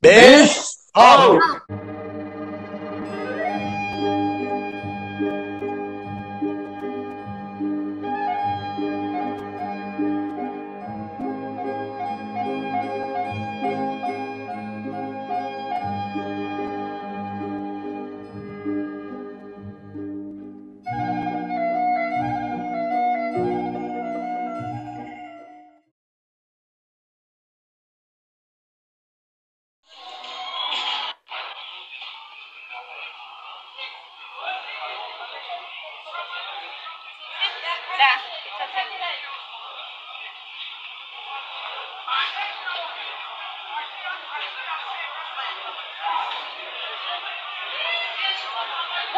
5 al.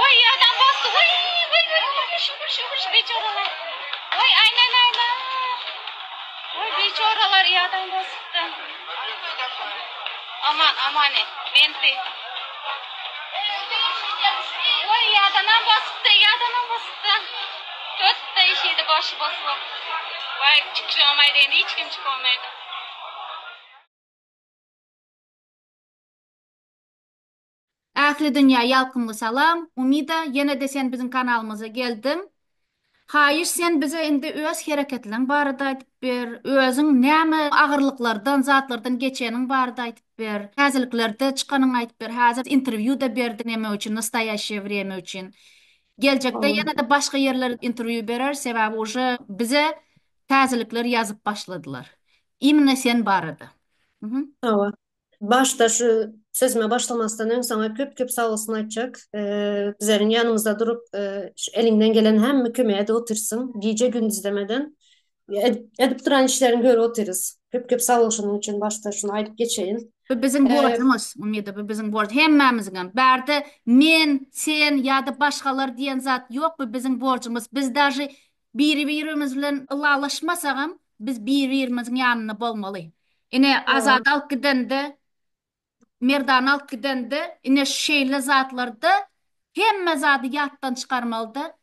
Oy adam bastı. Oy şukur beçoralar. Oy aynen. Oy beçoralar iyi adam bastı. Aman menti. Oy yadanam bastı. Dört da işiydi başı basıp. Vay çıkışamaydı endi hiç kim çıkamaydı. Ahli dünya yalkımlı salam. Umida yine de sen bizim kanalımıza geldin. Hayır sen bize indi öz hareketlerin barada aytıp ber. Özün näme agırlıklardan, zatlardan geçenin barada aytıp ber. Hazırlıklarda çıkanın aytıp ber. Hazır interview da berdi näme üçün, nastoящее время üçün. Gelecekte Tamam. yana da başka yerler interview berer sebebi уже bize tazirlikler yazıp başladılar. İmne sen barada. Hı hı. Tamam. Başta şu sözüme başlamasından önce sana köp sağ olasın açacak. Bizlerin yanımızda durup şu elinden gelen hem mükemmel de otursun. Gece gündüz demeden. Edip duran işlerini göre otururuz. Köp sağ olsun için başta şunu ayıp geçeyim. Bu bizim Ee, borcumuz, Umida, bu bizim borç. Hemmemizin. Berde men, sen ya da başkalar diyen zat yok, bu bizim borcumuz. Biz даже birimiz bilen ılalaşmasak biz birimizin yanına bolmalı. Ine tamam. azat alıp giden de, merdan alıp giden de, ine şeyle zatlarda hemme zatı yattan çıkarmalı da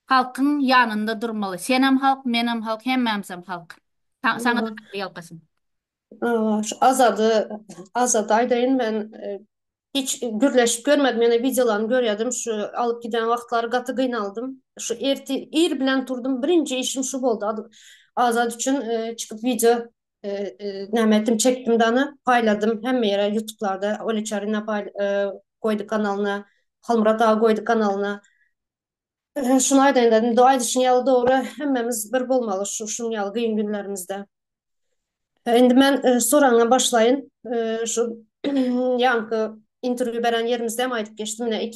halkın yanında durmalı. Senem halk, menem halk, hemmemizem halk. Sana da Tamam. yalkasın. Şu Azadı Aydayın ben hiç gürleşip görmedim. Yani videolarını görüyordum. Şu alıp giden vaxtları katı kıynaldım. Şu ir bilen durdum. Birinci işim şu oldu. Azad için çıkıp video nemetim çektim danı payladım. Hem yere YouTube'larda Oli Çarina koydu kanalına. Halmurat Ağa koydu kanalına. Şunu Aydayın dedim. Doğaydı için yalı doğru hemmemiz bir bulmalı şunu yalı kıyım günlerimizde. Endi men sorana başlayın. Şu yankı interview veren yerimizde hem aytıp geçtim. Ne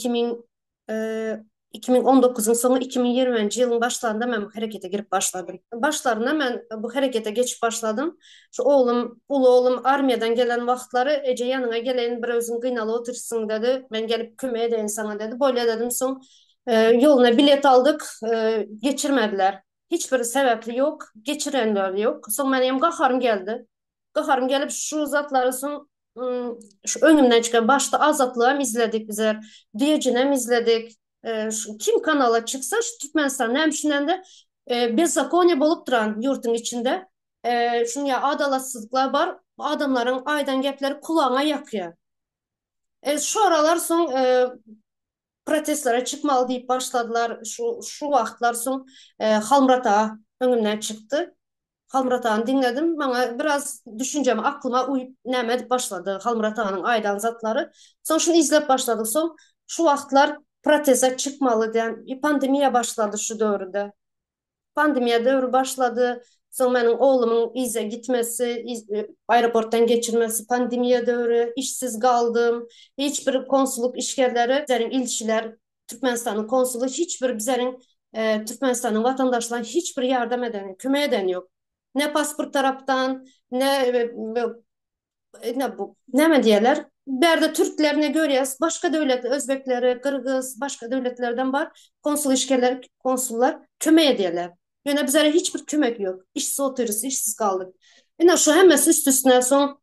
2019'un sonu 2020 yılın başlarında ben bu harekete girip başladım. Başlarında ben bu harekete geçip başladım. Şu ulu oğlum armiyadan gelen vaxtları Ece yanına gelen bir özün kıynalı otursun dedi. Ben gelip kümeye edeyim sana dedi. Böyle dedim son yoluna bilet aldık. Geçirmediler. Hiçbir sebepli yok. Geçirenler yok. Son benim kaharım geldi. Kaharım gelip şu zatları son şu önümden çıkan başta azatlığım izledik bizler. Diyecinem izledik. Kim kanala çıksa şu Türkmenistan hemşinden de bezakonye bolup duran yurtun içinde şunu ya adalatsızlıklar var. Adamların aydan gepleri kulağına yakıyor. Şu aralar son protestlere çıkmalı deyip başladılar. Şu vaxtlar son Halmurat Ağa önümden çıktı. Halmurat Ağa'nı dinledim. Bana biraz düşüncem aklıma uyup nəmədi başladı Halmurat Ağa'nın aydan zatları. Son şunu izlep başladık. Son şu vaxtlar proteze çıkmalı diyen bir pandemiya başladı şu dövrde. Pandemiya dövrü başladı. Son benim oğlumun ize gitmesi, aeroporttan geçirmesi, pandemiya dövrü, işsiz kaldım. Hiçbir konsuluk işgərləri, bizlerin ilçiler, Türkmenistan'ın konsulu, hiçbir bizlerin Türkmenistan'ın vatandaşlarına hiçbir yardım eden, kömək eden yok. Ne pasport taraftan, ne bu, ne mi diyorlar? Berde Türklerine görüyoruz, başka devlet, Özbekleri, Kırgız, başka devletlerden var. Konsul işgərlər, konsullar kömək ediyorlar. Yani bizlere hiçbir kömek yok. İşsiz oturuyoruz, işsiz kaldık. Yine şu hemen üst üstüne son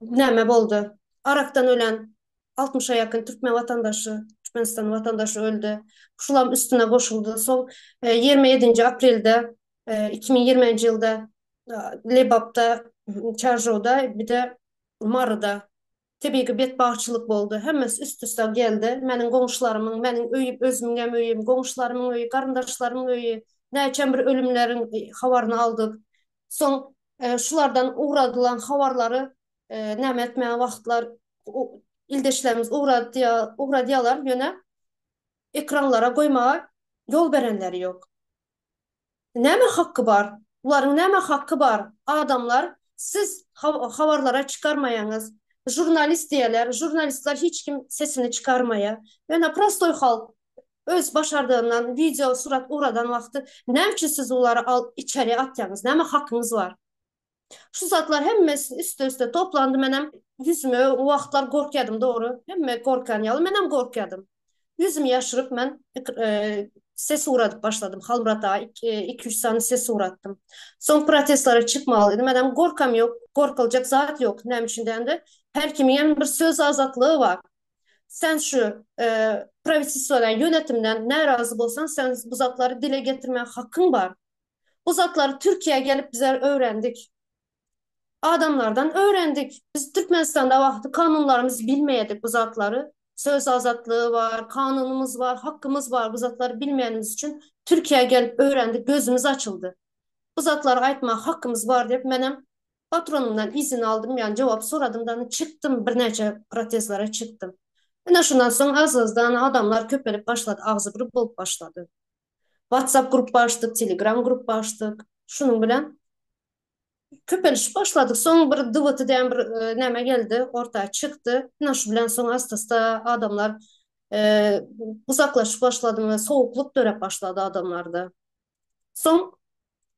ne oldu? Arak'tan ölen 60'a yakın Türkmen vatandaşı, Türkmenistan vatandaşı öldü. Şulam üstüne koşuldu. Son 27. April'de 2020 yılda Lebap'ta, Çarjou'da bir de Marıda. Tabii ki betbaxçılık oldu. Hemmesi üst-üste geldi. Mənim qonşularımın, mənim öyüp özümün öyüyüm, qonşularımın öyü, qarındaşlarımın öyü, nəçən bir ölümlərin xabarını aldıq. Son şulardan uğradılan xabarları nəm etməyə vaxtlar ildeşlərimiz uğradıyalar yönə ekranlara koymaya yol verenleri yok. Näme hakkı var? Bunların näme hakkı var? Adamlar siz havarlara çıkarmayanız. Jurnalist diyeler. Jurnalistler hiç kim sesini çıkarmaya. Yani prostoy halk öz başardığından video surat uğradan vakti ne için siz onları içeriye atyanız? Näme hakkınız var? Şu zatlar hemmesi üst-üste toplandı. Menem yüzümü o vaxtlar korkuyadım doğru. Hemme korkan yalı. Menem korkuyadım. Yüzümü yaşırıp ben ses uğradıp başladım. Halmurata 2-3 tane ses uğrattım. Son protestlara çıkmalıydım. Menem korkam yok. Korkulacak zat yok. Nem içinden de her kimin bir söz azatlığı var. Sen şu provinsiyadan yönetimden ne razı olsan sen bu zatları dile getirmeye hakkın var. Bu zatları Türkiye'ye gelip bize öğrendik. Adamlardan öğrendik. Biz Türkmenistan'da vakti kanunlarımızı bilmeydik bu zatları. Söz azatlığı var, kanunumuz var, hakkımız var bu zatları bilmeyenimiz için Türkiye'ye gelip öğrendik, gözümüz açıldı. Bu zatları aytma hakkımız var deyip benim patronumdan izin aldım yani cevap soradımdan çıktım bir nece protezlere çıktım. Yine şundan sonra az-azdan adamlar köpelip başladı, ağzı bir bulup başladı. WhatsApp grup açtık, Telegram grup açtık. Şunun bilen köpeliş başladık. Son bir dıvıtı diyen bir neme geldi. Ortaya çıktı. Naşı bilen son hasta adamlar uzaklaşıp başladı ve soğukluk dörep başladı adamlarda. Son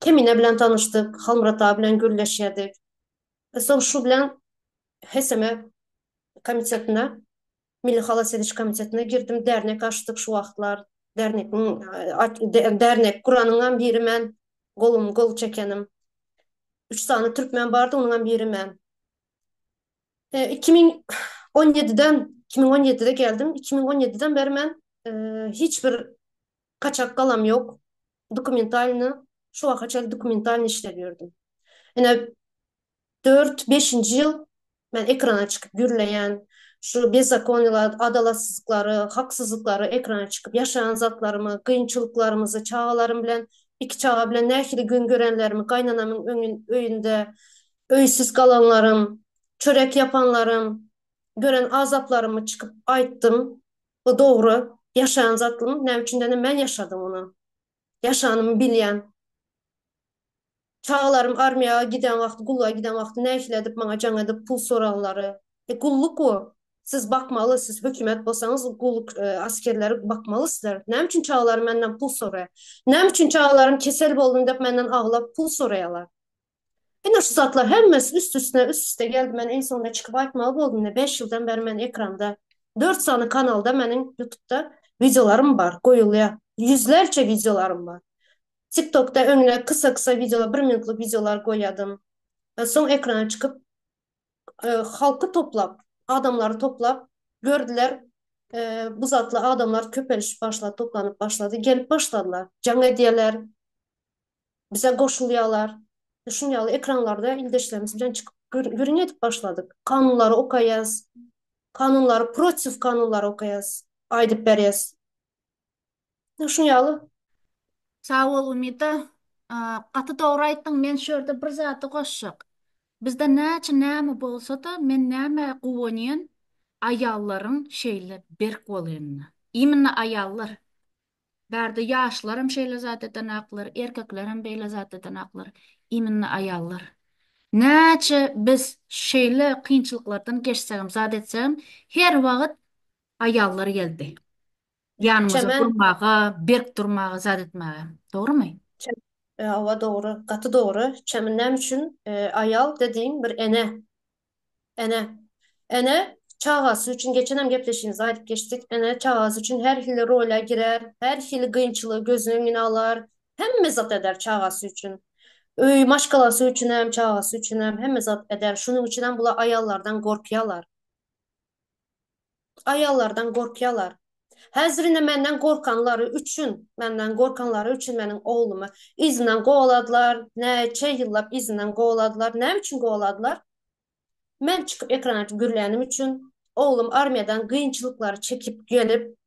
Kemine bilen tanıştık. Halmurat abi bilen gürleşedik. Son şu bilen HESEM'e komitetine, Milli Halas Ediş Komitetine girdim. Dernek açtık şu vaxtlar. Dernek kuranından biri men. Kol çekenim. 3 tane Türkmen vardı, ondan biri men. 2017'de geldim. 2017'den beri ben hiçbir kaçak kalam yok. Dokumentalini şu vakit dokumentalini işliyordum. Yani 4-5. Yıl ben ekrana çıkıp gürleyen şu bezakonyalar, adalatsızlıkları, haksızlıkları ekrana çıkıp yaşayan zatlarımı, kıyınçılıklarımızı, çağalarım bilen, iki çağa bilen nehili gün görenlerimi, kaynanamın önünde öysüz kalanlarım, çörek yapanlarım, gören azaplarımı çıkıp ayttım. Bu doğru. Yaşayan zatlım. Ne için de ben yaşadım onu. Yaşanımı bilen. Çağlarım armiyaya giden vakti, kulluğa giden vakti ne işledip bana can edip pul soranları. Kulluk o. Siz bakmalı, siz hükümet bolsanız kulluk askerleri bakmalısınız. Ne için çağlarım benden pul soraya? Ne için çağlarım kesel boldum deyip benden ağlap pul sorayalar? Yine şu zatlar hemmesi üst üste geldi. Ben en sonunda çıkıp aytmalı oldum. 5 yıldan beri ben ekranda 4 tane kanalda benim YouTube'da videolarım var. Koyuluya. Yüzlerce videolarım var. TikTok'ta önüne kısa kısa videolar, 1 minutluk videolar koyadım. Son ekrana çıkıp halkı toplap, adamları toplap gördüler. Bu zatlı adamlar köpeliş başladı, toplanıp başladı. Gelip başladılar. Can ediyeler, bize koşuluyorlar. Şunyalı ekranlarda ildeşlerimiz bilen çıkıp görün edip başladık. Kanunları okuyaz. Kanunları, protiv kanunları okuyaz. Aydıp beriyaz. Şunyalı. Sağ ol Umida. Qatı doğru ayttın, men şurada bir zatı koşacak. Bizde näçe näme bolsa da men näme gowanyň ayalların şeyle berk bolýanyna. Iminna ayallar. Bärde ýaşlarym şeýle zat eden aklar, erkeklerim beýle zat eden aklar. Iminna ayallar. Näçe biz şeýle kynçylyklardan geçsegim, zat etsem, her wagt ayallar geldi. Yanımıza Çemen. durmaga, berk durmaga, zat etmäge. Dogrymy? Hava doğru. Katı doğru. Çeminden için ayal dediğin bir ene. Ene. Ene çağası için geçenem gepleşiniz ayıp geçtik. Ene çağası için her hili role girer. Her hili kıyınçılığı gözünün önüne alar. Hem mezat eder çağası için. Öy maşkalası için hem çağası için hem mezat eder. Şunun için hem bula ayallardan korkuyalar. Ayallardan korkuyalar. Häzirine menden korkanları üçün menin oğlumu izinden kovaladılar. Neçe yıllap izinden kovaladılar. Ne için kovaladılar? Men çıkıp ekrana gürlenim için oğlum armiyadan kıyınçılıkları çekip gelip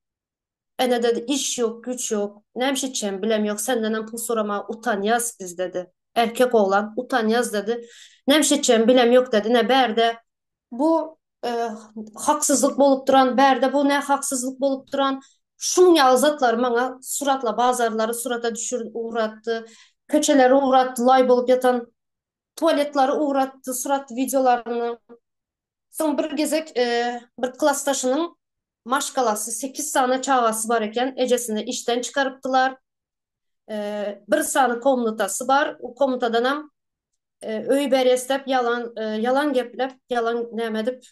ene dedi iş yok, güç yok. Nemşitçem bilem yok. Senden pul sorama utan yaz biz dedi. Erkek oğlan utan yaz dedi. Nemşitçem bilem yok dedi. Ne berde bu haksızlık bolup duran berde bu ne haksızlık bolup duran şun yazatlar bana suratla bazarları surata düşür uğrattı. Köçeleri uğrattı. Lay bolup yatan tuvaletleri uğrattı. Surat videolarını. Son bir gezek bir klastaşının maşgalası 8 tane çağası var eken ecesini işten çıkarıptılar. Bir tane komutası var. O komutadan hem öy berestep yalan geplep yalan nemedip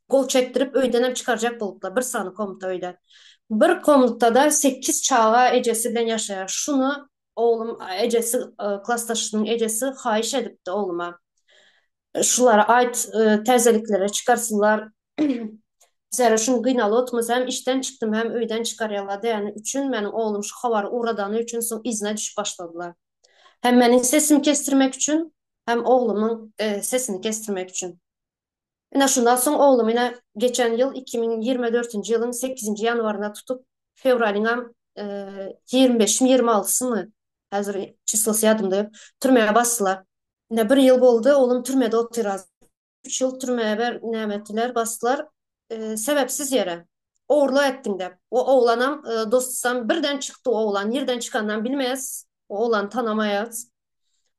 gol çektirip öyden hem çıkaracak boluplar. Bir tane komuta öyden. Bir komutada 8 çağa ecesi bilen yaşayar. Şunu oğlum ecesi klastaşının ecesi hayiş edipti oğluma. Şulara ait terzeliklere çıkarsınlar. Zerre şun gıynalı otmaz hem işten çıktım hem öyden çıkaryalar yani üçün benim oğlum şu havar uğradanı üçün son izne düşüp başladılar. Hem benim sesimi kestirmek için hem oğlumun sesini kestirmek için. Yine şundan sonra oğlum yine geçen yıl 2024 yılın 8. yanvarına tutup fevralin 25-26'sı mı hazır çislası yadımda yok. Türmeye bastılar. Yine bir yıl oldu oğlum türmede oturaz. 3 yıl türmeye nimetler bastılar. Sebepsiz yere. Uğurlu ettin de. O oğlanam dostsam birden çıktı o oğlan. Yerden çıkandan bilmez. O oğlan tanımayız.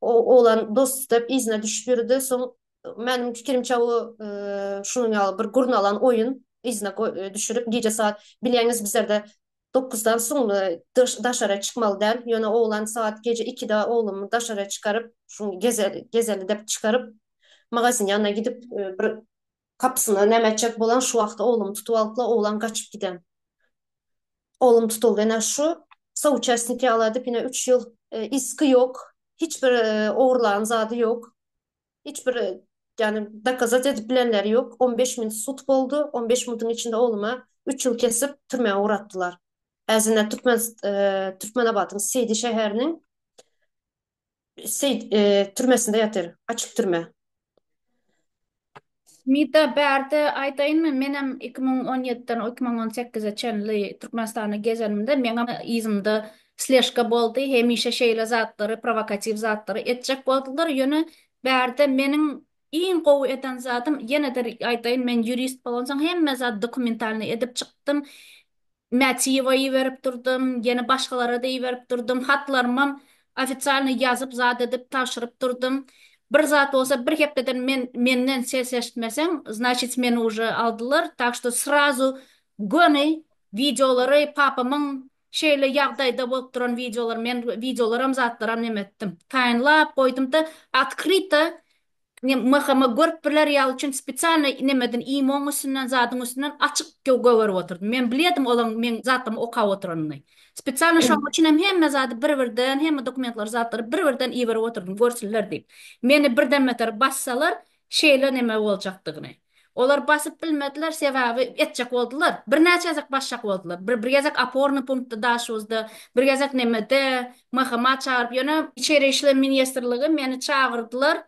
O oğlan dost tutup izne düşürdü. Son benim fikrimçe o şunun yalı bir gurun alan oyun izne düşürüp gece saat bileniz bizlerde 9'dan sonra daşara çıkmalı der. Yani oğlan saat gece 2'de oğlumu daşara çıkarıp şunu gezeli de çıkarıp magazin yanına gidip bir kapısına nemetçek bolan şu vaqtda oğlum tutup alıpla oğlan kaçıp giden. Oğlum tutuldu. Yani şu sauçesniki aladı yine 3 yıl iskı yok. Hiçbir oğurlan zadı yok. Hiçbir yani dakazat edip bilenleri yok. 15 min sut oldu. 15 minutun içinde oğluma 3 yıl kesip türmeye uğrattılar. Əzinə Türkmenabat'ın Seydi şehirinin türmesinde yatır. Açık türme. Mida bärde aýtaýynmy menem 2017-den 2018-e çenli Türkmenistany gezenimde meňem izimde sleshka boldy. Hemişe şeýle zatlary, provokativ zatlary etjek boldylar. Ýöne bärde meniň iň gowy eden zatym ýene-de aýtaýyn men jurist bolansoň hemme zat dokumentalny edip çykdym. Mätiýewi berip durdum, ýene başgalara da berip durdum. Hatlarymam ofitsialny ýazyp zat edip taşryp durdum. Bir zat olsa bir hepdeden menden ses eşitmeseň, значит meni уже aldılar. Так что сразу göni videolary papamyň şeýle ýagdaýda bolup duran videolar, men videolaram zatlaram nemetdim. Taýynlap goýdum da открыто mahama görüp birler ýaly üçin spesialny nemeden imoň üstünden zadyň üstünden açyk göwerip oturdum. Men bilýärdim olan men zatym okap oturanyny. Spesialny şoň üçin hemme zady bir-birden, hemme dokumentlar zatlary bir-birden iýerip oturdum, görsünler diýip. Meni birden meter bassalar, şeýle neme boljakdygyny. Olar basyp bilmediler, sebäbi etjek boldular. Bir näçe ýazak başjak boldular. Bir ýazak aporny punktda daşyzdy, bir ýazak nemede mahama çağırıp ýöne içeri işler ministrligi meni çağırdylar.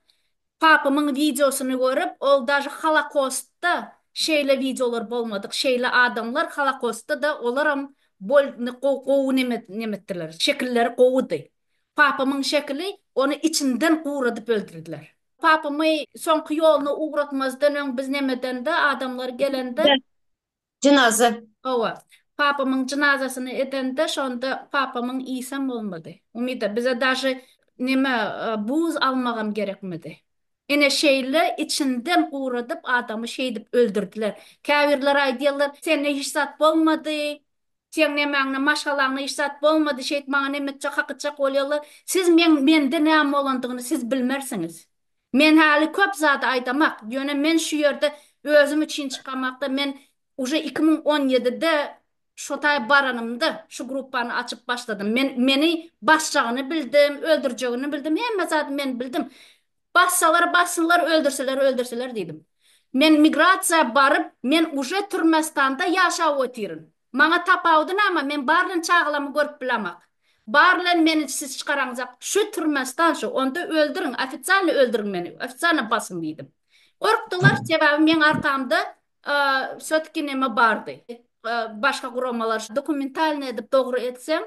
Papamın videosunu görüp, ol daşı Holokost'ta şeyle videolar bolmadık, şeyle adamlar Holokost'ta da olaram bol qowu nemettiler, şekilleri qowudy. Papamın şekli onu içinden uğradıp öldürdüler. Papamı soňky ýoluna uğratmazdan öň biz nemeden de adamlar gelende Cenaze. owa papamın cenazasyny edende şonda papamın isem bolmady. Umida bize daşy neme buz almagam gerekmedi. Ene şeyle içinden uğradıp adamı şeydip öldürdüler. Kavirler aýdýarlar, senne hiç zat bolmady. Sen nemäňne maşgalaňna hiç zat bolmady. Şeýt maňa nemetçe hakıçak bolýarlar. Siz mende näme bolandygyny siz bilmersiňiz. Men hali köp zat aýdamak, ýöne men şu ýerde özüm için çykamakda men uje 2017-de şotay baranımda şu gruppany açıp başladım. Meni başçagyny bildim, öldürjegini bildim, hemme zat men bildim. Bassınlar, öldürseler dedim. Men migrasiya barıp, men uje Türkmenistanda yaşap otyryň. Maňa tapawdyn ama men barlyn çağlamy görüp bilemek. Barlyn meni siz çıkaraňyzak, şu Türkmenistan şu, onda öldürün, ofitsialny öldürün meni, ofitsialny basın dedim. Korktular, sebebi men arkamda sötki neme bardı. Başka kuromalar dokumentalni edip doğru etsem,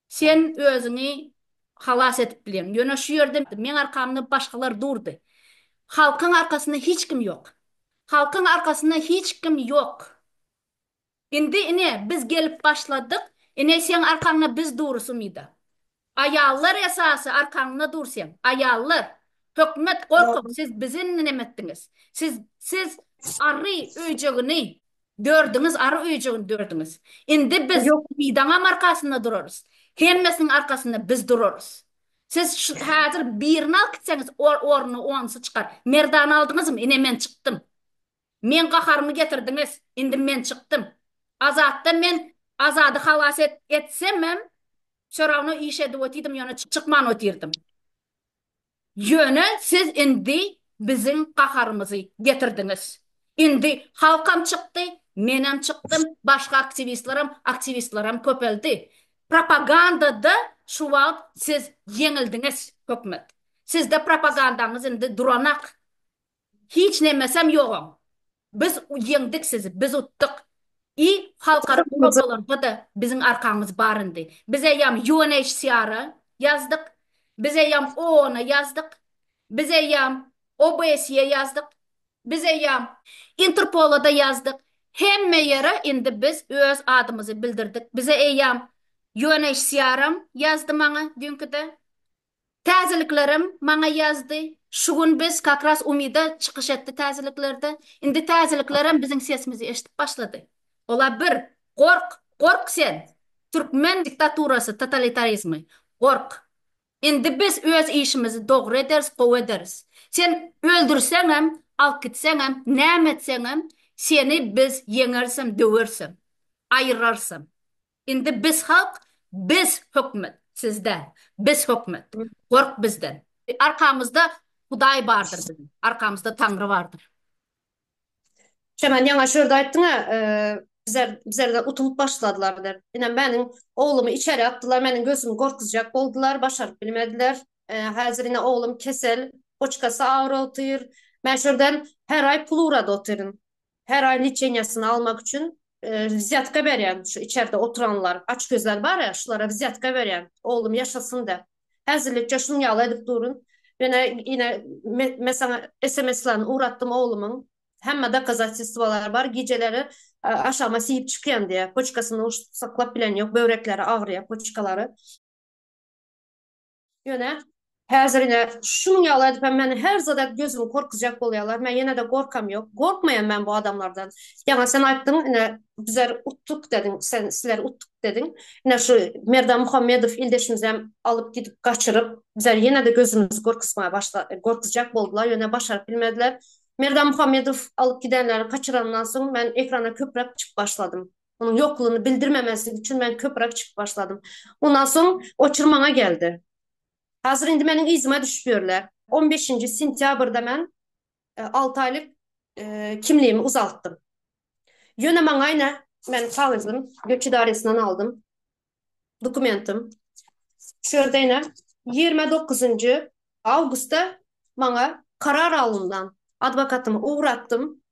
sen özüni halas etip bilem. Yöne şu yerde men arkamda başkalar durdu. Halkın arkasında hiç kim yok. Halkın arkasında hiç kim yok. Indi ine biz gelip başladık. İne sen arkanda biz doğrusu muydu? Ayallar esası arkanına dursun. Ayallar. Hükümet korkup siz bizi nemettiniz. Siz arı öйceğini gördünüz, arı öйceğini gördünüz. Indi biz Yok, midana arkasında dururuz. Hemmesinin arkasında biz dururuz. Siz hazır birini al gitseniz orunu onsu çıkar. Merdan aldınız mı? Ine men çıktım. Men qaharımı getirdiniz. Indi men çıktım. Azatda men azadı halas etsemem Şoravno işe edip ötiydim, yana çıkman ötirdim. Yöne siz indi bizim qaharımızı getirdiniz. İndi halkam çıktı, menem çıktım, başka aktivistlerim köpeldi. Propagandada şu vakt siz yenildiniz hükümet. Sizde propagandanız indi duranak. Hiç nemesem yoğum. Biz yendik sizi, biz uttuk. İ halkara kırmızı. kurobalarda da bizim arkamız barındı. Bize yam UNHCR'a yazdık. Bize yam OON'a yazdık. Bize yam OBS'ye yazdık. Bize yam Interpol'a da yazdık. Hemme yere indi biz öz adımızı bildirdik. Bize yam UNHCR'ım yazdı bana dünkü de. Täzeliklerim bana yazdı. Şugun biz kakras umida çıkış etti täzeliklerde. Indi täzeliklerim bizim sesimizi eşitip başladı. Ola bir, kork sen. Türkmen diktaturası, totalitarizmi. Kork. Indi biz öz işimizi doğru ederiz, kov ederiz. Sen öldürsenem, alıp gitsenem, näme etsenem, seni biz yeňersem, döwersem, ayırarsam. Indi biz halk, biz hükmet sizden. Biz hükmet. Kork bizden. Arkamızda Huday bardır bizim. Arkamızda Tanrı vardır. Hemen yana şurada ayttın ha, bizler de utulup başladılar der. Yine benim oğlumu içeri attılar, benim gözüm korkacak oldular, başarıp bilmediler. Hazır yine oğlum kesel, poçkası ağır otur. Ben şuradan her ay pul uğradı oturun. Her ay liçenyasını almak için viziyatka veren, şu içeride oturanlar, aç gözler var ya, şulara viziyatka veren, oğlum yaşasın da. Hazırlıkça şunu yağla edip durun. Yine mesela SMS'lerini uğrattım oğlumun. Hemme de kazatçısı var. Geceleri aşağıma siyip çıkıyan diye. Poçkasını saklap bilen yok. Börekleri ağrıya, poçkaları. Yöne hazır yine şunu yalayıp ben her zaman gözüm korkacak oluyorlar. Ben yine de korkam yok. Korkmayan ben bu adamlardan. Yani sen ayttın yine bizler uttuk dedin. Sizler uttuk dedin. Yine şu Merdan Muhammedov ildeşimizden alıp gidip kaçırıp bizler yine de gözümüzü korkacak oldular. Yöne başarıp bilmediler. Merdan Muhammedov alıp gidenleri kaçırandan sonra ben ekrana köprek çıkıp başladım. Onun yokluğunu bildirmemesi için ben köprek çıkıp başladım. Ondan sonra o çırmana geldi. Hazır indi menin izime düşüyorlar. 15. sentyabrda ben 6 aylık kimliğimi uzalttım. Yönemen aynı ben kağıdım, göç idaresinden aldım. Dokumentim. Şurada yine 29. Ağustos'ta bana karar alımdan advokatımı uğrattım.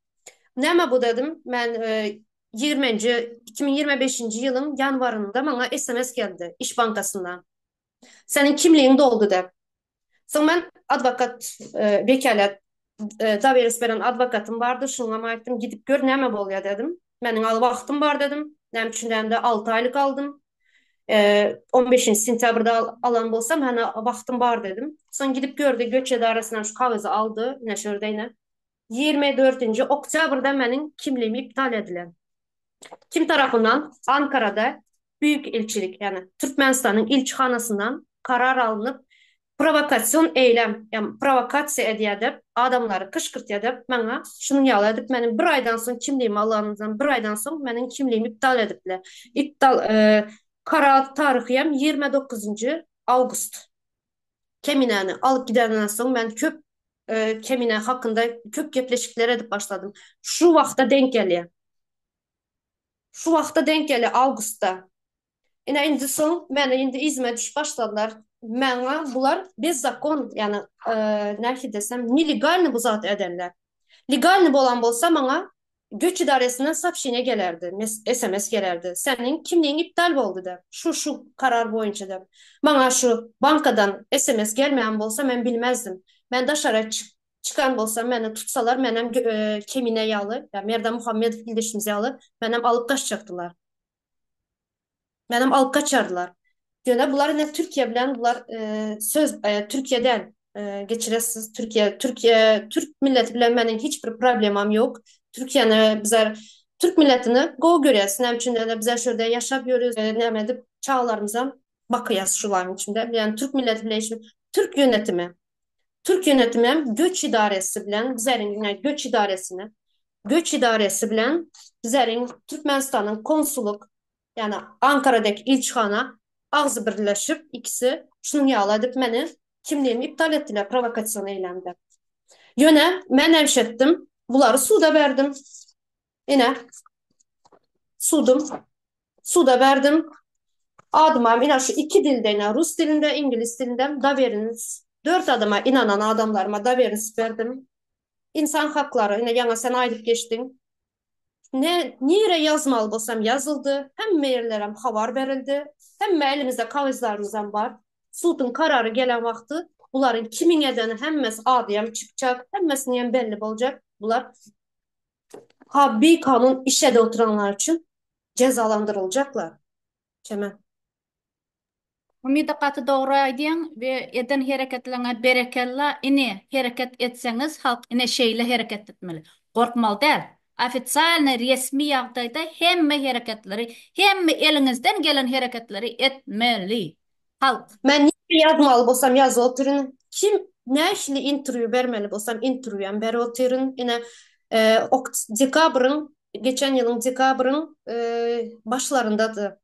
Neme bu dedim. Ben 2025. yılın yanvarında bana SMS geldi İş Bankası'ndan. Senin kimliğin doldu de. Sonra ben advokat vekalet daveres veren advokatım vardı. Şuna aytdım gidip gör neme oluyor dedim. Benim al vaktim var dedim. Nem için de 6 aylık aldım. 15. sentyabrda alan bolsam hani vaktim var dedim. Sonra gidip gördü göç idaresinden şu kağıdı aldı. Yine şurada yine. 24. oktyabrda benim kimliğimi iptal edilen. Kim tarafından? Ankara'da büyük ilçilik yani Türkmenistan'ın ilçhanasından karar alınıp provokasyon eylem, yani provokasiya edip adamları kışkırt edip bana şunu yağla edip benim bir aydan sonra kimliğimi alanından bir aydan sonra benim kimliğimi iptal edipler. Karar tarihiyem 29. Ağustos. Kemineni alıp gidenden sonra ben köp Kemine hakkında köp gepleşikler edip başladım. Şu vakta denk geliyor. Şu vakta denk geliyor Ağustos'ta. Yine indi son, ben indi izime düş başladılar. Bana bunlar bez zakon yani ne desem nelegalni bu zat edenler. Legalni bolan bolsa bana göç idaresinden sapşine gelerdi. SMS gelerdi. Senin kimliğin iptal oldu de. Şu karar boyunca da. Bana şu bankadan SMS gelmeyen bolsa ben bilmezdim. Ben daşara çıkan bolsa beni tutsalar benim kemine yalı. Ya Merdan Muhammed ildeşimiz yalı. Benim alıp kaçacaktılar. Benim alıp kaçardılar. Göre bunlar ne Türkiye bilen bunlar söz Türkiye'den geçiresiz Türk milleti bilen benim hiçbir problemim yok. Türkiye'ne bize Türk milletini go görüyoruz. Nem için de bize şurada yaşapıyoruz. Nem edip çağlarımıza bakıyız şuların içinde. Yani Türk milleti bilen Türk yönetimi. Türk yönetimi göç idaresi bilen bizlerin yani göç idaresi bilen bizlerin Türkmenistan'ın konsuluk yani Ankara'daki ilçihana ağzı birleşip ikisi şunu yağladık beni kimliğimi iptal ettiler provokasyon eylemde. Yöne ben evşettim. Bunları suda verdim. Yine sudum. Suda verdim. Adıma yine şu iki dilde yine Rus dilinde, İngiliz dilinde da veriniz. Dört adıma inanan adamlarıma da veriniz verdim. İnsan hakları yine yana sen aylıp geçtin. Nere yazmalı bolsam yazıldı. Hem maillerem haber verildi. Hem elimizde kağıtlarımızdan var. Sudun kararı gelen vakti bunların kimin edeni hemmes adiyem çıkacak. Hemmesinin belli olacak. Bunlar bir kanun işe de oturanlar için cezalandırılacaklar. Çemen. Umida katı doğru aydın ve eden hareketlerine berekella ini hareket etseniz halk ine şeyle hareket etmeli. Korkmalı değil. Ofitsialne resmi yağdayda hemme hareketleri, hemme elinizden gelen hareketleri etmeli. Halk. Ben niye yazmalı bolsam yaz oturun. Kim ne işli interview vermeli bolsam interview'en beri oturun. Yine dekabrın geçen yılın dekabrın başlarındadı.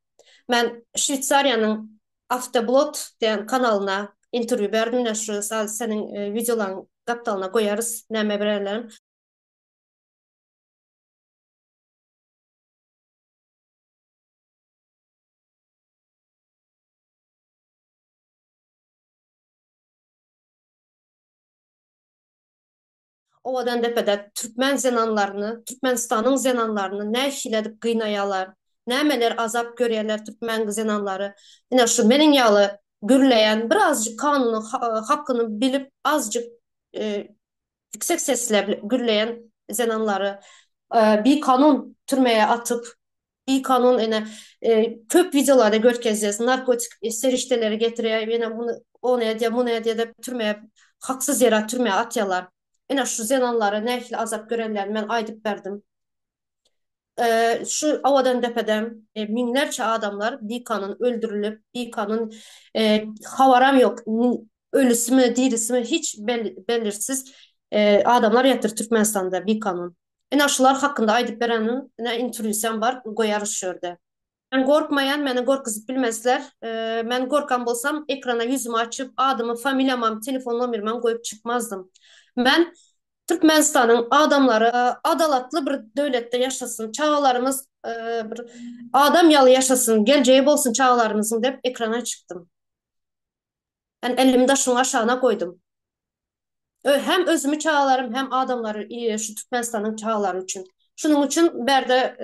Ben Şvitsariyanın Afterblot diyen kanalına interview verdim. Ne şu senin videoların kaptalına koyarız. Ne mebrelerin. Ovadan depede Türkmen zenanlarını, Türkmenistan'ın zenanlarını ne işledip kıynayalar, nemeler azap görüyorlar Türkmen zenanları. Yine şu menin yalı gürleyen, birazcık kanunu, hakkını bilip azıcık e, yüksek sesle gürleyen zenanları bir kanun türmeye atıp, bir kanun yine köp videolarda görkezeceğiz. Narkotik serişteleri getiriyor, yine o ne diye, bu ne diye de türmeye, haksız yere türmeye atıyorlar. Yine şu zenanları nehle azap görenler ben aydıp verdim. Şu avadan tepeden binlerce adamlar bir kanın öldürülüp bir kanın havaram yok ölüsü mü dirisi mi hiç belirsiz adamlar yatır Türkmenistan'da bir kanun. Şular hakkında aydıp verenin intervüsyen var koyarız şurada. Ben korkmayan, beni korkuzup bilmezler. Ben korkan bolsam ekrana yüzümü açıp adımı, familyamı, telefon numaramı koyup çıkmazdım. Ben Türkmenistan'ın adamları adalatlı bir devlette yaşasın, çağlarımız bir adam yalı yaşasın, geleceği bolsun çağlarımızın deyip ekrana çıktım. Ben elimde şunu aşağına koydum. Hem özümü çağlarım hem adamları şu Türkmenistan'ın çağları için. Şunun için berde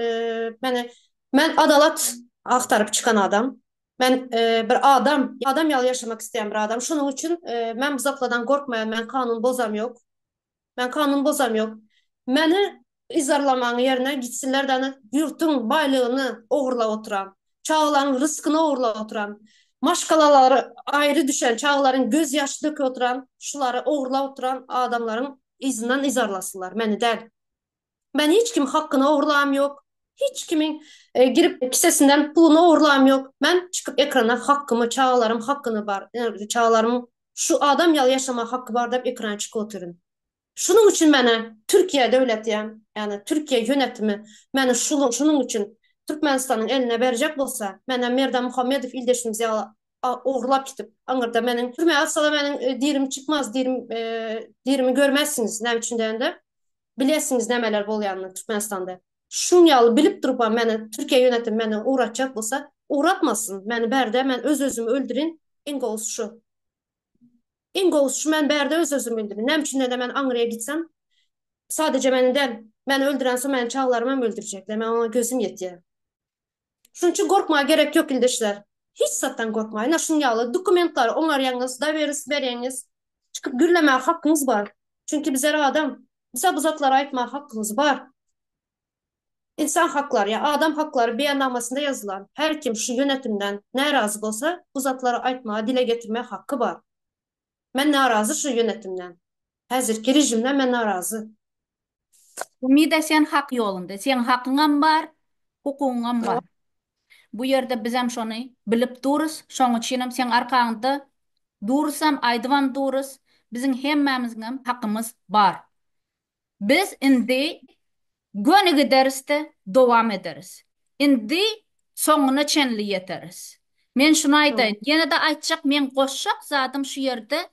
ben adalat aktarıp çıkan adam. Ben bir adam yalı yaşamak isteyen bir adam. Şunun için ben bu zapladan korkmayan, ben kanun bozam yok. Ben kanun bozam yok. Məni izarlamanın yerine gitsinler de hani yurtun baylığını uğurla oturan, çağların rızkını uğurla oturan, maşkalaları ayrı düşen, çağların göz yaşı dökü oturan, şuları uğurla oturan adamların izinden izarlasınlar. Məni der. Ben hiç kim hakkını uğurlam yok. Hiç kimin girip kisesinden pulunu uğurlam yok. Ben çıkıp ekrana hakkımı, çağlarım hakkını var. Yani çağlarım şu adam yalı yaşama hakkı var deyip ekrana çıkıp oturun. Şunun için bana Türkiye devleti yani Türkiye yönetimi bana şunun için Türkmenistan'ın eline verecek olsa bana Merdan Muhammedov ildeşimizi uğurlap gidip anırda benim türmeye atsalar benim dirim çıkmaz dirimi görmezsiniz ne için de bilesiniz nemeler bolyanını Türkmenistan'da. Şun yalı bilip durup bana Türkiye yönetimi bana uğratacak olsa uğratmasın beni berde ben özümü öldürün ingos şu. İngos şu ben berde özümü öldürün. Nem için de ben Ankara'ya gitsem Sadece beni değil. Ben öldüren sonra benim çağlarımı hem öldürecekler. Ben ona gözüm yetiyor. Şunun için korkmaya gerek yok ildeşler. Hiç zaten korkmayın. Şunu yağlı dokumentler onlar yalnız da veriniz. Çıkıp gürlemeye hakkınız var. Çünkü bize adam bize bu zatlara aitmaya hakkınız var. İnsan hakları ya adam hakları beyannamesinde yazılan her kim şu yönetimden ne razı olsa bu zatlara aitmaya dile getirmeye hakkı var. Ben narazı şu yönetimden. Hazırki rejimden ben narazı. Umida sen hak yolunda. Sen hakkın var, hukukun var. Bu yerde bizem şonu bilip duruz. Şoň üçinem sen arkaňda dursam aydywan duruz. Bizim hemmemizin hakkımız var. Biz indi göne giderisde dowam ederiz. Indi soňuna çenli yeteriz. Men şunu aýdaýyn. Ýene de aýtjak men goşjak zatym şu ýerde.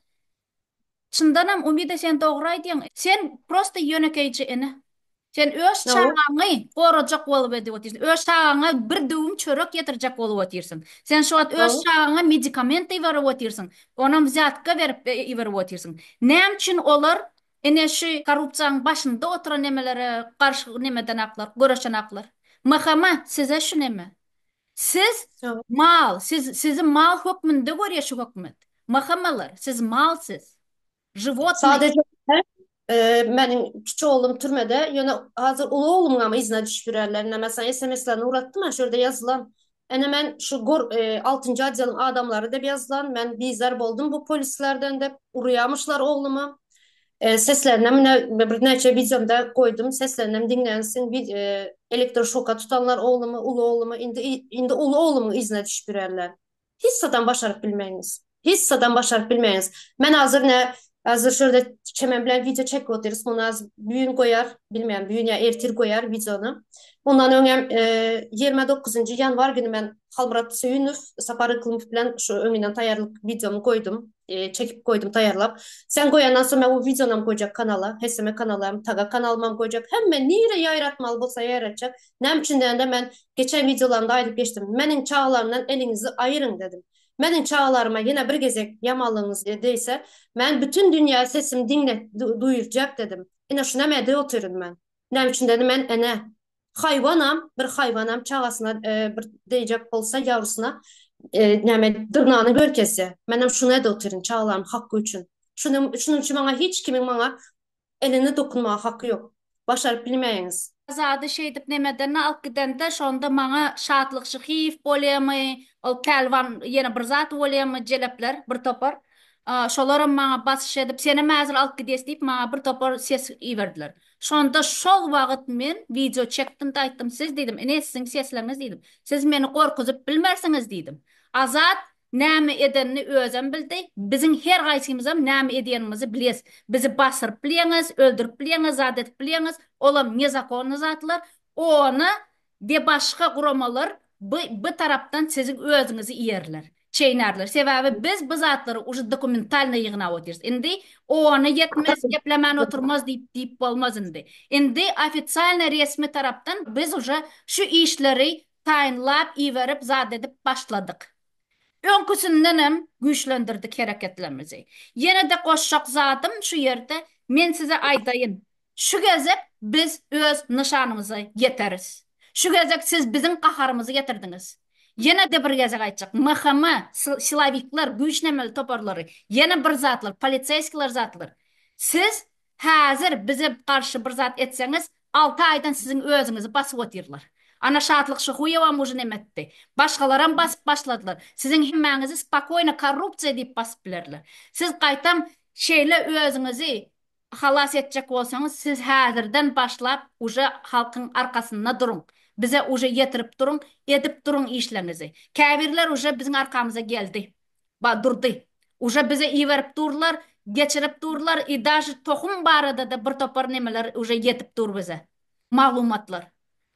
Çyndanam Umida sen dogry aýdýaň. Sen prosta ýönekeýçi ene. Sen öz No. çağını koracak bolup edip otirsin. Öz çağına bir düğüm çörek getirecek bolup otirsin. Sen şu an öz No. çağına medikament verip otirsin. Onam zatka verip verip otirsin. Nem için olar ene şu korrupsiýanyň başynda oturan nemelere karşı nemeden aklar, göreşen aklar. Mahama size şu neme? Siz No. mal, sizin mal hükmünde görýär şu hökümet. Mahamalar, siz malsız. Животные. Sadece benim küçük oğlum türmede yine hazır ulu oğlum ama izne düşürerlerine mesela SMS'lerini uğrattım ben şurada yazılan ene ben şu 6. adyanın adamları da yazılan ben bizler buldum bu polislerden de uğrayamışlar oğlumu seslerine bir neçe videomda koydum seslerine dinlensin bir elektroşoka tutanlar oğlumu ulu oğlumu indi ulu oğlumu izne düşürerler hiç sadan başarıp bilmeyiniz hiç sadan başarıp bilmeyiniz ben hazır ne hazır şurada çemen bilen video çek otururuz. Onu az büyün koyar, bilmeyen büyün ya ertir koyar videonu. Ondan öňem 29-njy ýanwar günü ben Halmurat Söyünov Sapary Kılymov bilen şu öňünden taýýarlyk videomu koydum. Çekip koydum taýýarlap. Sen koyandan sonra ben o videonam koyacak kanala, hesime kanalım, taga kanalıma koyacak. Hemme nire ýaýratmaly bolsa ýaýratjak. Näme üçin de ben geçen videolarımda aýdyp geçtim. Meniň çağlarymdan elinizi ayırın dedim. Meniň çağlaryma ýene bir gezek ýamanlygyňyz edýse, men bütün dünya sesim dinle duyuracak dedim. Ine şuna mede oturun men. Ne için dedim men ene hayvanam bir hayvanam çağasına bir diyecek olsa yavrusuna neme dırnağını görkese. Menem şuna da oturun çağlarım hakkı için. Şunun için bana hiç kimin bana elini dokunma hakkı yok. Başarıp bilmeyiniz. Azady şey dip nemeden alyp gidende şonda maňa şatlyk şyhyf bolýarmy, ol kelwan ýene bir zat bolýarmy jelepler bir topar. Şolaram maňa basyş edip seni mäzir alyp gidýäs diýip maňa bir topar ses iýerdiler. Şonda şol wagt men video çekdim de aýtdym siz diýdim, "Ene sizin sesleriniz" diýdim. "Siz meni gorkuzyp bilmersiňiz" diýdim. Azat näme edenini özüm bildi. Bizim her gaýsymyzam näme edýänimizi bilýäs. Bizi basyryp bilýäňiz, öldürüp bilýäňiz, zat edip bilýäňiz. Olam ne zakonu zatlar. Onu de başka guramalar bu taraftan sizin özünüzü iyerler. Çeynarlar. Sebebi biz bu zatları ucu dokumentalna yığına oturuz. Indi onu yetmez, yeplemen oturmaz deyip olmaz indi. Indi ofitsialna resmi taraftan biz ucu şu işleri tayinlap, iverip, zat edip başladık. Önküsündenem güýçlendirdik hareketlerimizi. Yine de goşşak zatym şu yerde men size aýdaýyn. Şu gezek biz öz nişanymyza yeteriz. Şu gezek siz bizim qaharymyzy getirdiňiz. Yine de bir gezek aýtjak. Mahama, silavikler, güýçlemeli toparlary, yine bir zatlar, politseyskiler zatlar. Siz häzir bize karşı bir zat etseňiz, 6 aýdan sizin özüňizi basyp oturlar. Ana şatlyk şyhyýewa mujun emetdi. Başgalaram basyp başladylar. Sizin himmäňizi spakoyna korrupsiýa diýip basyp bilerler. Siz gaýtam şeýle özüňizi halas etjek bolsaňyz, siz häzirden başlap uje halkyň arkasynda durun. Bize uje yetirip durun, edip durun işlerinizi. Käbirler uje biziň arkamyza geldi. Durdy. Uje bize iwerip durlar, geçirip durlar, daşy tohum barada da bir topar nemeler uje yetip dur bize. Maglumatlar.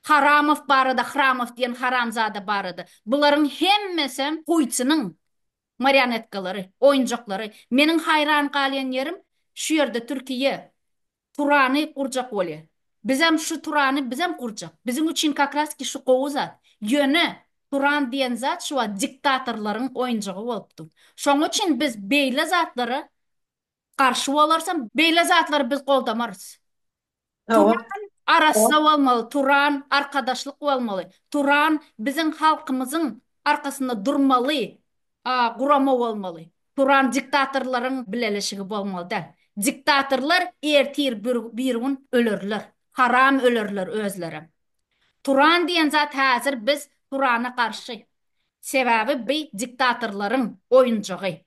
Haramov barada, Hramov diyen haramzada barada. Buların hemmesi Kuyçının marionetkaları, oyuncakları. Menin hayran kalayan yerim şu yerde Türkiye Turan'ı kuracak oluyor. Bizem şu Turan'ı bizem kuracak. Bizim için kakras ki şu kovu zat. Yönü Turan diyen zat şu an diktatorların oyuncağı oluptu. Şoň için biz beyle zatları karşı olarsam beyle zatları biz koldamarız. Hawa. Arassa olmalı, Turan arkadaşlık olmalı. Turan bizim halkımızın arkasında durmalı, kurama olmalı. Turan diktatorların bilelişigi olmalı da. Diktatorlar ertir bir gün ölürler. Haram ölürler özleri. Turan diyen zat hazır biz Turan'a karşı. Sebebi bir diktatorların oyuncağı.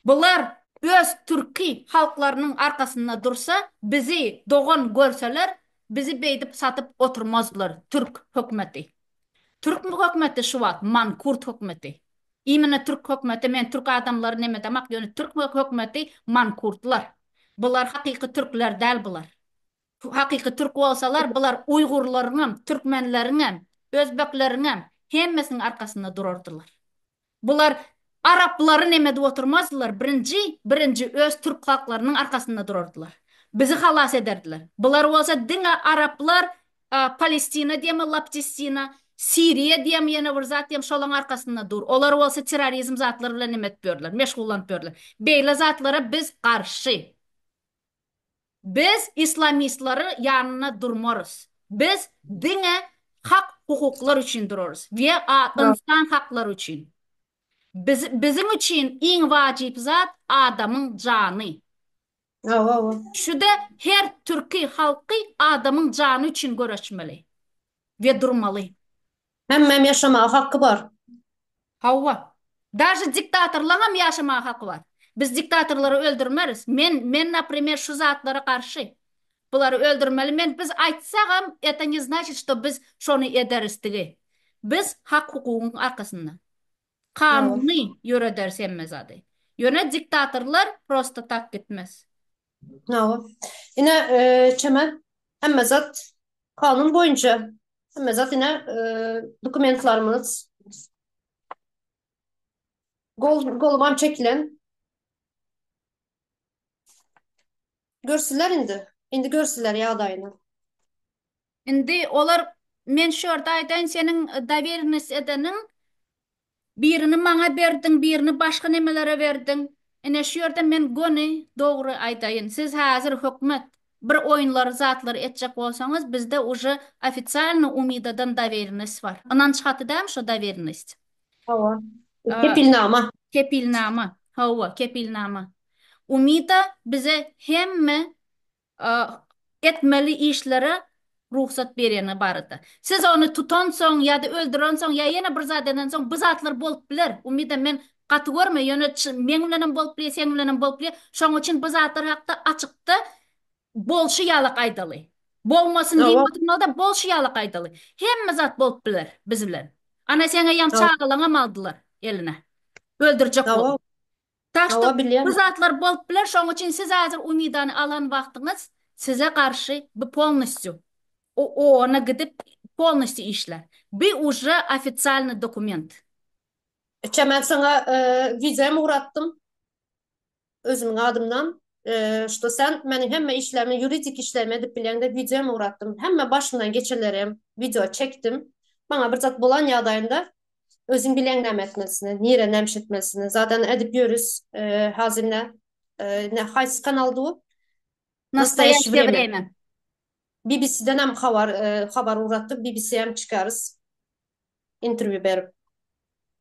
Bunlar öz Türkiye halklarının arkasında dursa, bizi doğan görseler, bizi beydip satıp oturmazlar Türk hükümeti. Türk hükümeti şu var, mankurt hükümeti. İmine Türk hükümeti, men Türk adamları neme demek, yani Türk hükümeti mankurtlar. Bunlar hakiki Türkler değil bunlar. Hakiki Türk olsalar, bunlar Uygurlarının, Türkmenlerinin, Özbeklerinin hemmesinin arkasında dururdular. Bular Arapların emedi oturmazdılar. Birinci öz Türk halklarının arkasında dururdular. Bizi halas ederdiler. Bular olsa dine Araplar Palestina diyem, Laptistina, Suriye diyem, yine bir zat diyem, şolun arkasında dur. Olar olsa terrorizm zatlarıyla nemet börler, meşgullanıp börler. Beyle zatlara biz karşı. Biz İslamistları yanına durmarız. Biz dine hak hukuklar için dururuz. Ve insan hakları için. Bizim için en vacip zat adamın canı. Hawa. Şu da her Türkiye halkı adamın canı için görüşmeli ve durmalı. Hemmem yaşama hakkı var. Hava. Даже diktatörlerin yaşama hakkı var. Biz diktatörleri öldürmeriz. Например, şu zatlara karşı. Bunları öldürmeli. Biz aytsağım, это не значит, что biz şonu ederiz dige. Biz hak hukukun arkasında. Hawa. Kanuni yöre dersenmez adı. Yöne diktatörler prosto tak gitmez. Hawa. Yine çemen hemme zat kanun boyunca hemme zat yine dokumentlarımız golubam çekilen görsüler indi. İndi görsüler ya dayını. Indi olar men şordaydan senin daveriniz edenin birini bana verdin, birini başka nemelere verdin. Ene şu yerden men goni doğru aytayın. Siz hazır hükümet bir oyunları zatları etcek olsanız bizde уже официально umidadan daveriniz var. Anan çıkarttı değil mi şu daveriniz? Hawa. Aa, Kepilnama. Kepilnama. Hava, kepilnama. Umida bize hemme etmeli işlere ruhsat bereni barıdı. Siz onu tutan son ya da öldüren son ya yine bir zaten son bu zatlar bolup bilir. Umida men katı görme yöne menglenen bolup bilir, senglenen bolup bilir. Şoň için bu zatlar hakta açıkta bolşu yalık aydalı. Bolmasın Hawa. diyeyim da bolşu yalık aydalı. Hemme zat bolup bilir biz bilen. Ana sene yam Hawa. çağılana aldılar eline. Öldürecek bol. Hawa. Taştı Hawa bu bilýän. zatlar bolup bilir. Şoň için siz hazır umidanı alan vaxtınız size karşı bu полностью ona gidip полностью işler. Bir уже официальный документ. Çemen sana vizemi uğrattım özümün adımdan. İşte sen benim hemme işlerimi, yuridik işlerimi edip bilen vizemi uğrattım. Hemme başından geçirlerim, video çektim. Bana bir zat bulan yağdayında özün bilen nem etmesini, nire nemş etmesini. Zaten edip görürüz hazine. Ne hays kanaldı o? Nastoящее Настоящее время. время. BBC'den hem haber uğrattık. BBC'ye hem çıkarız. Interview berip.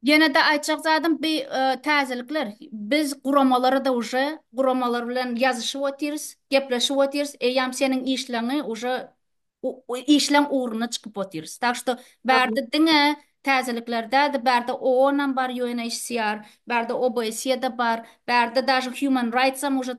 Yine de aytacak zaten bir tazelikler. Biz kuramaları da уже kuramalar bilen yazışıp oturuz, gepleşip oturuz. Eýam senin işlerini уже işlen uğruna çıkıp oturuz. Tak что bärde diňe tazeliklerde de bärde OON'am bar UNHCR, bärde OBSE'de bar, bärde даже Human Rights'am уже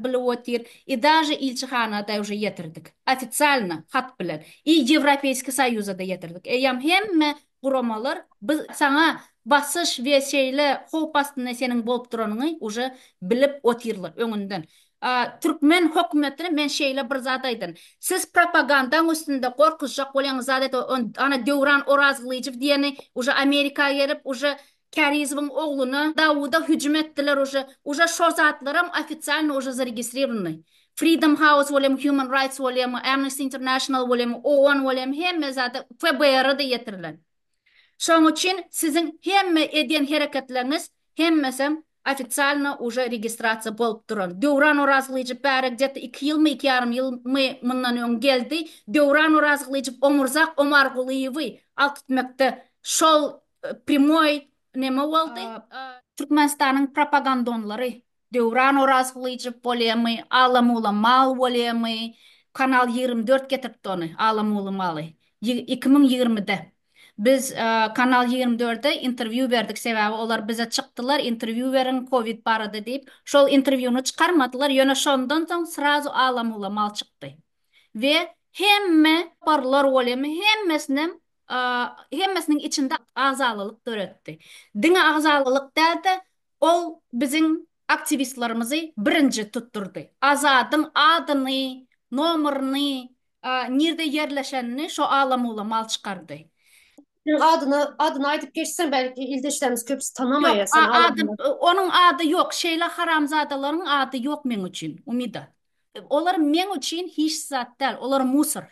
bilip otur. И даже ilçihana da уже yetirdik. Официально hat bilen. И Европейский Союз'a da yetirdik. Eýam hemme kuramalar biz sana basış ve şeyle hop astında senin bolup duranyňy уже bilip oturlar öňünden. Türkmen hökümetine men şeyle bir zat aýdym. Siz propagandaň üstünde gorkuşjak bolýaňyz zat ana Döwran Orazlyjyw diýeni уже Amerika'ya gelip уже Karizowyň ogluna Dawuda hüjüm etdiler уже şo zatlaram ofitsialny уже zaregistrированы. Freedom House bolýan, Human Rights bolýan, Amnesty International bolýan, OON bolýan hemme zat FBR'da da ýetirilen. Şoň üçin sizin hemme edýän hereketleriniz hemmesem официально уже registratsiya bolup duran. Döwran orazlyjy bäri где-то 2 ýyl my 2,5 ýyl my mundan öň geldi. Döwran orazlyjy Omurzak Omargulyýewy alt etmekde şol primoy neme boldy? Türkmenistanyň propagandonlary. Döwran orazlyjy bolýamy, Alamuly mal bolýamy, Kanal 24 getiripdi ony, Alamuly maly. 2020'de. Biz Kanal 24'de interview verdik, sebäbi olar bize çykdylar, interview verin Covid barada diýip. Şol interviewny çykarmadylar, ýöne şondan soň srazu Alamuly mal çykdy. Ve hemme parlar bolýamy, hemmesiniň içinde azalylyk döretdi. Diňe azalylyk däldi, ol biziň aktivistlarymyzy birinji tutturdy. Azadyň adyny, nomeryny, nirde yerleşenini şo Alamuly mal çykardy. Adını aytıp geçsen belki ildeşlerimiz köpüsü Yok, tanımayasın. onun adı yok. Şeyle haramzadaların adı yok men için, Umida. Olar men için hiç zat değil. Olar musor.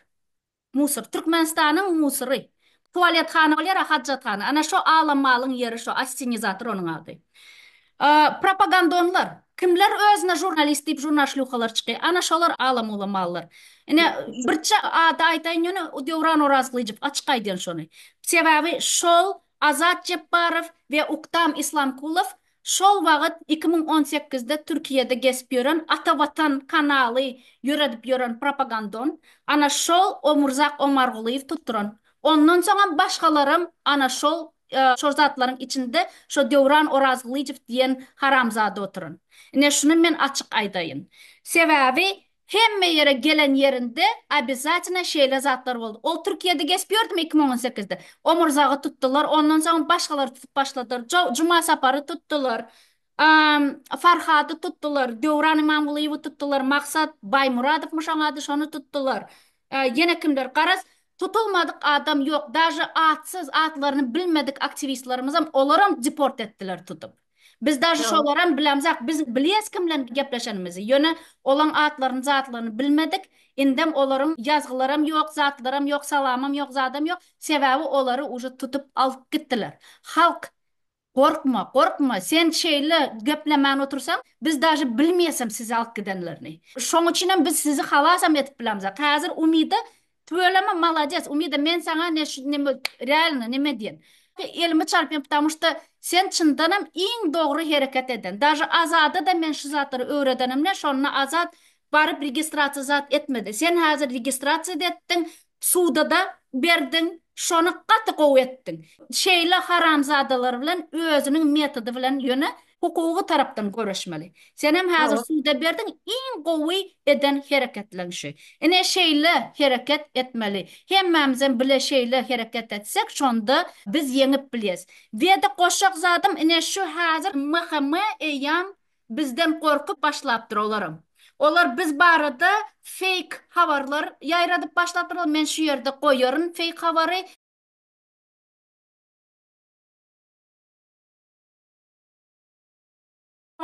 Musor. Türkmenistan'ın musori. Tuvaletxana olar, haccathana. Ana şu alamalın yeri şu assenizator onun adı. Propagandonlar. Kimler özüne jurnalist deyip jurnalistluqalar çıkıyor. Ana şolar Alamuly mallar. Ene birçe adı aytayın ýöne Döwran Orazlyjy açyk aýdyn şonu. Sebäbi şol Azat Jepparov ve Uktam İslamkulov şol wagt 2018'de Türkiýede gesip ýören Atavatan kanaly ýöredip ýören propagandon ana şol Omurzak Omargulyýew tutturan. Ondan soňra başgalarym ana şol şo zatlaryň içinde şo Döwran Orazlyjy diýen haramzada oturun. Ne şunu men açyk aýdaýyn. Sebäbi hemme yere gelen yerinde обязательно şeýle zatlar boldy. Ol Türkiýede gesip ýördüm 2018'de. Omurzagy tutdular, ondan soň başgalar tutup başladylar. Juma sapary tutdular. Farhady tutdular, Döwran Imamgulyýewy tutdular, Maksat Baýmuradow şoňady şonu tutdular. Yine kimler garas tutulmadık adam yok. Daje atsız atlarını bilmedik aktivistlarımızam olaram deport ettiler tutup. Biz daje şolaram bilemzak. Biz bilýäs kimlen gepleşenimizi. Ýöne olan atlaryny zatlaryny bilmedik. Indem olaram yazgylaram yok, zatlaram yok, salamam yok, zadam yok. Sebäbi olary uje tutup alyp gitdiler. Halk korkma, korkma. Sen şeýle geplemän otursam, biz daje bilmeýäsem sizi alyp gidenlerini. Şoň üçinem biz sizi halasam etip bilemzak. Häzir Umida Твёлема молодец. Умида men sana реально neme diyen. Elimi çarpayım, потому что sen çındanam en doğru hareket eden. Даже Azada da men şu zatları öğredenim ne şonuna Azad barıp registrasiya zat etmedi. Sen hazır registrasiya ettin, suda da berdin, şonu katı qow ettin. Şeýle haramzadalar bilen özünün metody bilen ýöne hukuky tarapdan görüşmeli. Sen hem hazır suda berdin, en gowy eden hareketlenşi. Ene şeýle hareket etmeli. Hemmemizden bile şeýle hareket etsek, şonda biz yeňip bilýäs. We de goşak zadym ene şu hazır mahama eýam bizden korkup başlapdyr olaram. Olar biz barada fake habarlar ýaýradyp başlapdylar. Men şu ýerde goýaryn fake habary.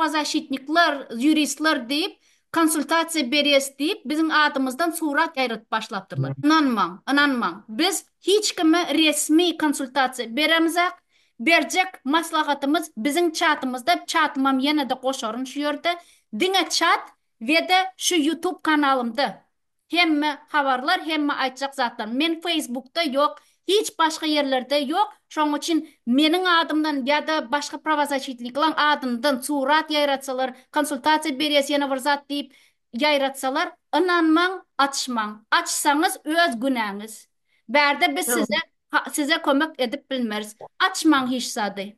Защитниклар, юристler deyip konsultasiya berýäs deyip bizim adymyzdan surat ýaýratyp başlapdyrlar. Inanmaň, inanmaň. Biz hiç kime resmi konsultasiya beremizak. Berjek maslahatymız bizim chatymyzda, chatymam ýene de goşaryn şu ýerde. Diňe chat we de şu YouTube kanalymda. Hemme habarlar, hemme aýtjak zatlar. Men Facebook'ta yok, hiç başka yerlerde yok. Şoň üçin meniň adymdan ýa-da başga pravazachitliklaryň adymdan surat ýaýratsalar, konsultasiya berýäs ýene bir zat diýip ýaýratsalar, inanmaň, açmaň. Açsaňyz öz günäňiz. Bärde biz size kömek edip bilmeriz. Açmaň hiç zady.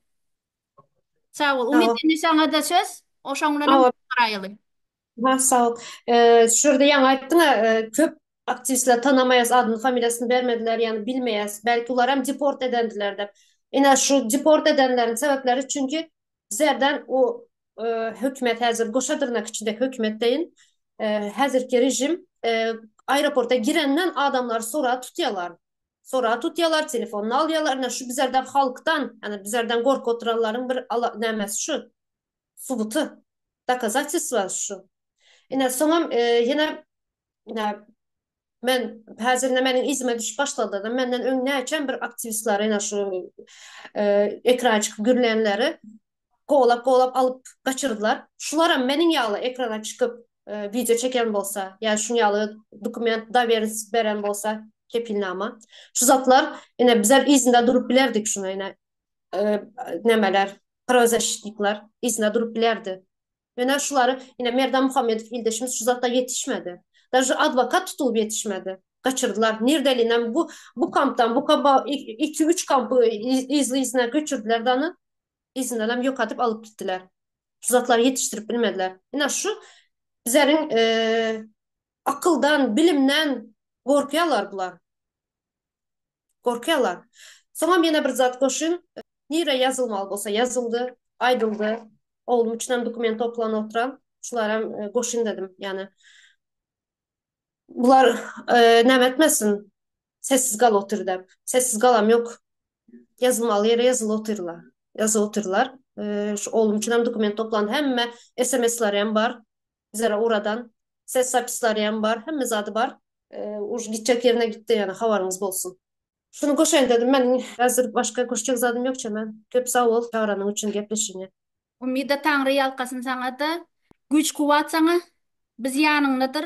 Sağ ol. Umid sana da söz. Oşoňdan garaýaly. Sağ ol. Şurada yan ayttın köp aktivistler tanımayas adını familiyasını vermediler yani bilmeyas. Belki ular hem deport edendiler de. Yine şu deport edenlerin sebepleri çünkü bizlerden o hükümet hazır Goşadırnak içinde hükümet deyin hazırki rejim aeroporta girenden adamlar sonra tutuyorlar. Sonra tutuyorlar, telefonunu alıyorlar. Şu bizlerden halktan yani bizlerden korku oturanların bir nemesi şu subutu. Doказательства şu. Yine sonra yine men hazırda menin izime düşüp başladı. Menden öňüne geçen bir aktivistler yine şu ekran çıkıp gürleyenleri kovalap alıp kaçırdılar. Şulara menin yağlı ekrana çıkıp video çeken bolsa, yani şunu yağlı dokument da veren bolsa kepilnama. Şu zatlar yine bizler izinde durup bilerdik şuna yine nemeler, projeşlikler izinde durup bilerdi. Yine şuları yine Merdan Muhammedov ildeşimiz şu zatta yetişmedi. Даже advokat tutulup yetişmedi. Kaçırdılar. Nirdeliğinden bu kamptan bu kampa iki üç kampı izine götürdüler danı izinden yok atıp alıp gittiler. Şu zatları yetiştirip bilmediler. Yine şu bizlerin akıldan, bilimden korkuyorlar bular. Korkuyorlar. Sonra yine bir zat koşun. Nire yazılmalı olsa yazıldı, ayrıldı. Oğlum içinden dokument toplan oturan. Şulara koşun dedim. Yani bular nem etmesin. Sessiz kal otur dep. Sessiz kalam yok. Yazılmalı yere yazılı otururlar. Yazı otururlar. Şu oğlum içinden dokument toplandı. Hem SMS'ler hem var. Bizlere oradan. Ses zapisleri hem var. Hem zadı var. Uç gidecek yerine gitti yani havarımız bolsun. Şunu koşayım dedim. Ben hazır başka koşacak zadım yok çemen. Köp sağ ol. Çağıranın için gepleşini. Umida Tangri yalqasın sana da güç kuvvet sana biz yanındadır.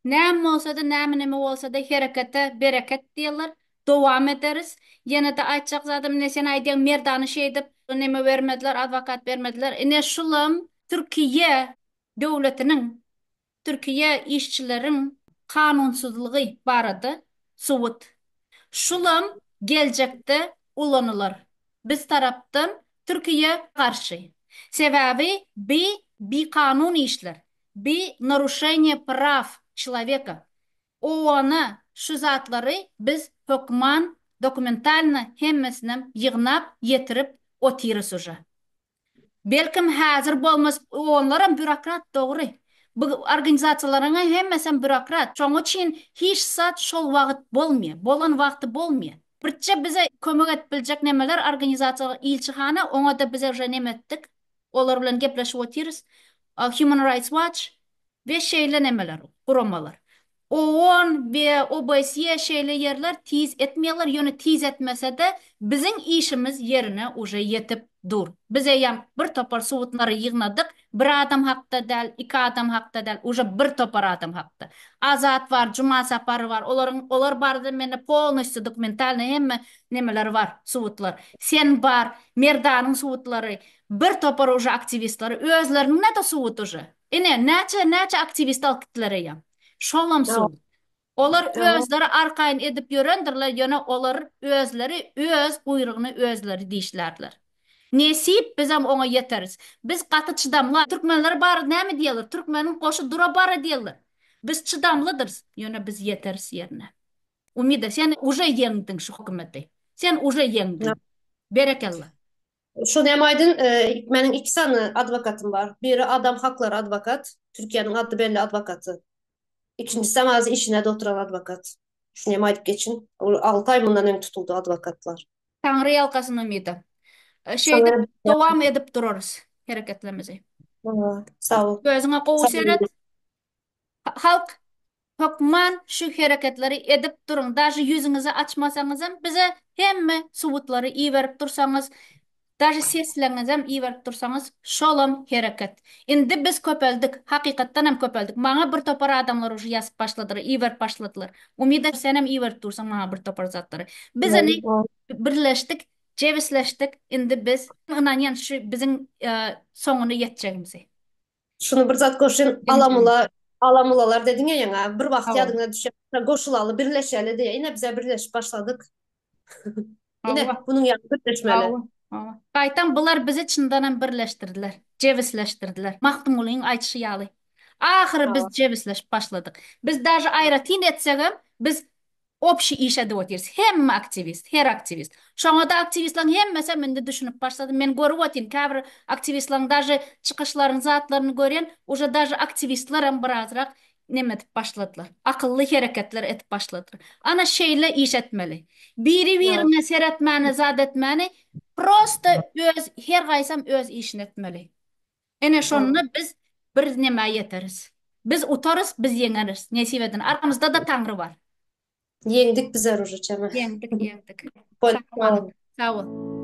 Näme olsa da näme olsa da harekete bereket diyorlar. Devam ederiz. Yine de aytacak zadım ne sen aydiyan merdanı şey edip neme vermediler, advokat vermediler. Ne şulam Türkiye devletinin, Türkiye işçilerin kanunsuzluğu barada suvut. Şulam gelecekte ulanılır. Biz taraftan Türkiye karşı. Sebebi bir kanun işler. Bir нарушение прав человека. Ona şu zatları biz hükman dokumentalna hemmesini yığnap yetirip otiririz уже. Belkim hazır bolmaz onlara bürokrat doğru. Bu organizatsiyalarına hemmesen bürokrat. Çoğu için hiç saat şol vaqt bolmuyor. Bolan vaqti bolmuyor. Birçe bize kömek etbilecek nemeler organizatsiya ilçihana ona da bize уже nemettik. Olar bilen gepleşip otiririz. Human Rights Watch ve şeyle nemeler, kurumalar. OON ve OBSE şeyle yerler tiz etmiyorlar. Yani tiz etmese de bizim işimiz yerine уже yetip dur. Bize yan bir topar suutları yığnadık. Bir adam hakta del, iki adam hakta del. Уже bir topar adam hakta. Azat var, Cuma Saparı var. Olar barda mene polностью dokumentalne hemme nemeler var, suutlar. Sen bar, Merdanın suutları. Bir topar уже aktivistleri. Özlerinin ne de suut уже. Neçe aktivist alkıtları ya. Şolam Ya, suut. Olar ya, özleri arkayın edip yörendirler. Yani olar özleri, öz uyruğunu özleri deyişlerler. Nesip bizim ona yeteriz. Biz katı çıdamlı. Türkmenler bar ne mi diyorlar? Türkmenin koşu dura bara diyorlar. Biz çıdamlıdırız. Yani biz yeteriz yerine. Umida sen уже yendin şu hükümeti. Sen уже ya. yendin. Berekallah. Şu demaydın benim iki tane advokatım var. Biri adam hakları advokat. Türkiye'nin adı belli advokatı. İkincisi bazı işine de oturan advokat. Şu demaydın geçin. 6 ay bundan ön tutuldu advokatlar. Tanrı yalkasın Umida. Şeyde Sana devam edip dururuz hareketlerimizi. sağ ol. Gözüne kovu Sağ ol. seyret. Halk Hokman şu hareketleri edip durun. Daşı yüzünüzü açmasanız hem bize hemme subutları iyi verip dursanız, daşı sesleriniz hem iyi verip dursanız, şolum hareket. Indi biz köpeldik. Hakikatten hem köpeldik. Bana bir topar adamlar ucu yazıp başladılar, iyi verip başladılar. Umida sen hem iyi verip dursan bana bir topar zatları. Biz ne birleştik, cevisleştik. Indi biz inanyan şu bizim sonunu yeteceğimizi. Şunu bir zat koşun Geleceğimiz. alamulalar dedin ya yana bir vakti Allah. adına düşen koşulalı birleşeli diye yine bize birleşip başladık. Yine Allah. bunun yanı birleşmeli. Allah. Allah. Qaytan bular bizi çındanan birleştirdiler. Cevisleştirdiler. Mahtumulin aytışı yalı. Ahırı biz Ha, cevisleş başladık. Biz даже ayratin etsek biz общий iş edip oturuz. Hem aktivist, her aktivist. Şu anda aktivistlerin hem mesela ben de düşünüp başladım. Ben görüp oturayım. Kabir aktivistlerin даже çıkışların zatlarını gören, уже даже aktivistler hem birazrak nem etip başladılar. Akıllı hareketler etip başladılar. Ana şeyle iş etmeli. Biri ya, birine seyretmeni, zat etmeni, prosta öz, her kaysam öz işini etmeli. Ene şonunu ya. biz bir neme yeteriz. Biz utarız, biz yeneriz. Nesibeden. Arkamızda da Tanrı var. Yendik bize Rucu Çeme. Yendik, yendik. Sağ ol, Sağ Mahmut. ol. Sağ ol.